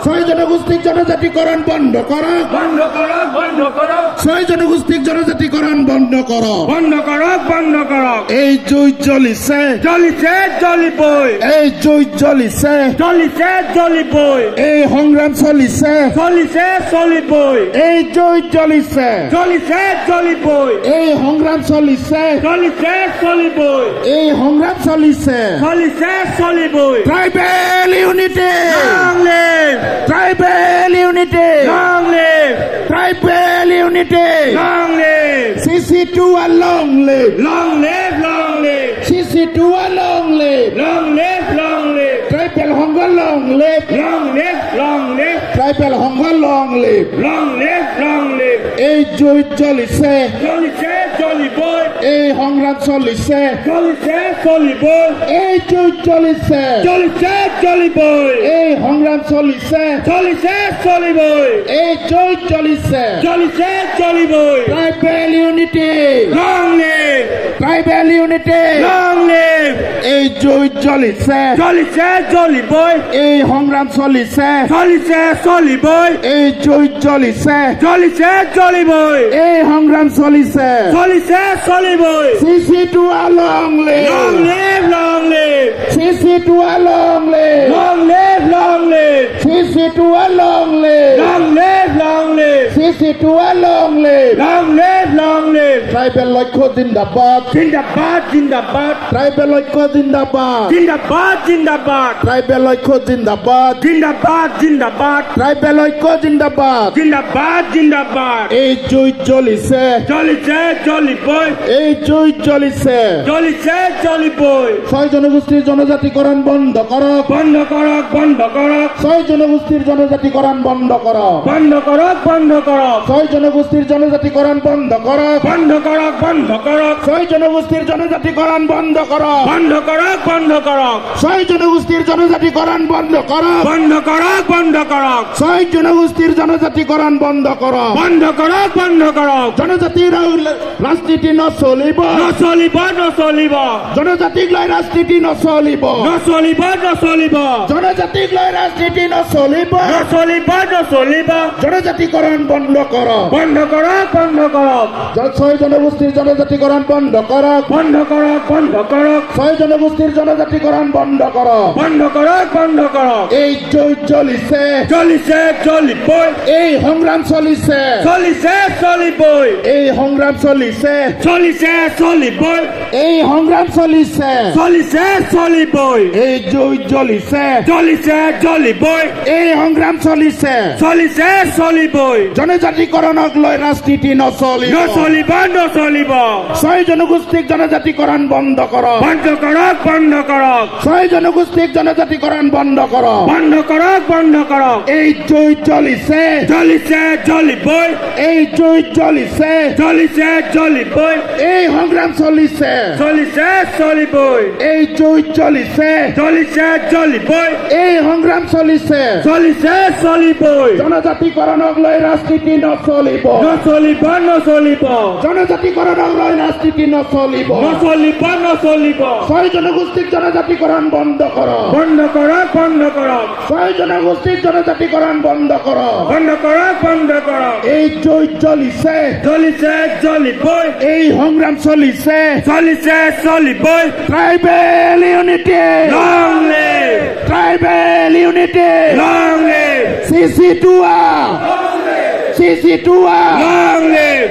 ছয় জনগোষ্ঠীর জনজাতিকরণ বন্ধ করো, বন্ধ করো, বন্ধ করো, ছয় জনগোষ্ঠীর জনজাতিকরণ বন্ধ করো, বন্ধ করো, বন্ধ করো। এই জুই জ্বলিছে, জ্বলিছে জ্বলিবই, এই জুই জ্বলিছে, জ্বলিছে জ্বলিবই, এই সংগ্রাম চলিছে, চলিছে চলিবই, এই জুই জ্বলিছে, চলিছে চলিবই, এই সংগ্রাম চলিছে, চলিছে চলিবই, এই সংগ্রাম চলিছে। চলিছে চলিবই। Tribal unity, Long live! Tribal unity, Long live! Tribal unity. Long live! CC2 long live, Long live! Long live! CC2 long live, Long live! Long live! Tribal সংঘ long live, Long live! Long live! Tribal সংঘ long live। Long live! Long live! এই জুই জ্বলিছে, চলিছে চলিবই, এই সংগ্রাম চলিছে, চলিছে চলিবই, এই জুই জ্বলিছে, চলিছে চলিবই, এই সংগ্রাম চলিছে, চলিছে চলিবই, এই জুই জ্বলিছে। চলিছে চলিবই। Tribal unity, Long live! Tribal unity. Long live! এই জুই জ্বলিছে, চলিছে চলিবই, এই সংগ্রাম চলিছে, চলিছে চলিবই, এই জুই জ্বলিছে, চলিছে চলিবই, এই সংগ্রাম চলিছে। চলিছে চলিবই। CC2 long live, Long live! Long live! CC2 long live, Long live! Long live! CC2 long live, Long live! Long live! CC2 long live। Long live! Long live! Tribal লক্ষ্য জিন্দাবাদ, জিন্দাবাদ জিন্দাবাদ, ট্রাইবেল লক্ষ্য জিন্দাবাদ, জিন্দাবাদ জিন্দাবাদ, ট্রাইবেল লক্ষ্য জিন্দাবাদ, জিন্দাবাদ জিন্দাবাদ, ট্রাইবেল লক্ষ্য জিন্দাবাদ। জিন্দাবাদ জিন্দাবাদ। এই জুই জ্বলিছে, চলিছে চলিবই, এই জুই জ্বলিছে। চলিছে চলিবই, ছয় জনগোষ্ঠীর জনজাতিকরণ বন্ধ করো, বন্ধ করক বন্ধ করক, ছয় জনগোষ্ঠীর জনজাতিকরণ বন্ধ করো, বন্ধ করক বন্ধ করক, ছয় জনগোষ্ঠীর জনজাতিকরণ বন্ধ করো, বন্ধ করক বন্ধ করক, ছয় জনগোষ্ঠীর জনজাতিকরণ বন্ধ করো, বন্ধ করক বন্ধ করক, ছয় জনগোষ্ঠীর জনজাতিকরণ বন্ধ করো, বন্ধ করক বন্ধ করক, ছয় জনগোষ্ঠীর জনজাতিকরণ বন্ধ করো। বন্ধ করক বন্ধ করক। জনজাতির রাজনীতি নচলিব, নচলিব নচলিব, জনজাতিক লৈ ৰাজনীতি নচলিব, নচলিব নচলিব, জনজাতিক লৈ ৰাজনীতি নচলিব। নচলিব নচলিব, জনজাতিকরণ বন্ধ করো, বন্ধ করক বন্ধ করক, ছয় জনগোষ্ঠীর জনজাতিকরণ বন্ধ করো, বন্ধ করক বন্ধ করক, ছয় জনগোষ্ঠীর জনজাতিকরণ বন্ধ করো। বন্ধ করক বন্ধ করক। এই জুই জ্বলিছে, চলিছে চলিবই, এই সংগ্রাম চলিছে, চলিছে চলিবই, এই সংগ্রাম চলিছে, চলিছে চলিবই, এই সংগ্রাম চলিছে, চলিছে চলিবই, এই জুই জ্বলিছে, চলিছে চলিবই, এই সংগ্রাম চলিছে। চলিছে চলিবই, জনজাতিকৰণক লৈ ৰাজনীতি নচলিব, নচলিব নচলিব, ছয় জনগোষ্ঠীক জনজাতিকৰণ বন্ধ কৰক, বন্ধ কৰক বন্ধ কৰক, ছয় জনগোষ্ঠীক জনজাতিকৰণ বন্ধ কৰক। বন্ধ করক বন্ধ করক। এই জুই জ্বলিছে, চলিছে চলিবই, এই জুই জ্বলিছে, চলিছে চলিবই, এই সংগ্ৰাম চলিছে, চলিছে চলিবই, এই জুই জ্বলিছে, চলিছে চলিবই, এই সংগ্ৰাম চলিছে। চলিছে চলিবই, জনজাতিকৰণক লৈ ৰাজনীতি নচলিব, নচলিব নচলিব, জনজাতিকৰণক লৈ ৰাজনীতি নচলিব। নচলিব নচলিব, ছয় জনগোষ্ঠীক জনজাতিকৰণ বন্ধ কৰক, বন্ধ কৰক বন্ধ কৰক, ছয় জনগোষ্ঠীক জনজাতিকৰণ বন্ধ কৰক। বন্ধ কৰক বন্ধ কৰক। এই জুই জ্বলিছে, চলিছে চলিবই, এই সংগ্ৰাম চলিছে। চলিছে চলিবই, tribal unity, long live, tribal unity. Long live, CC2, CC2, long live.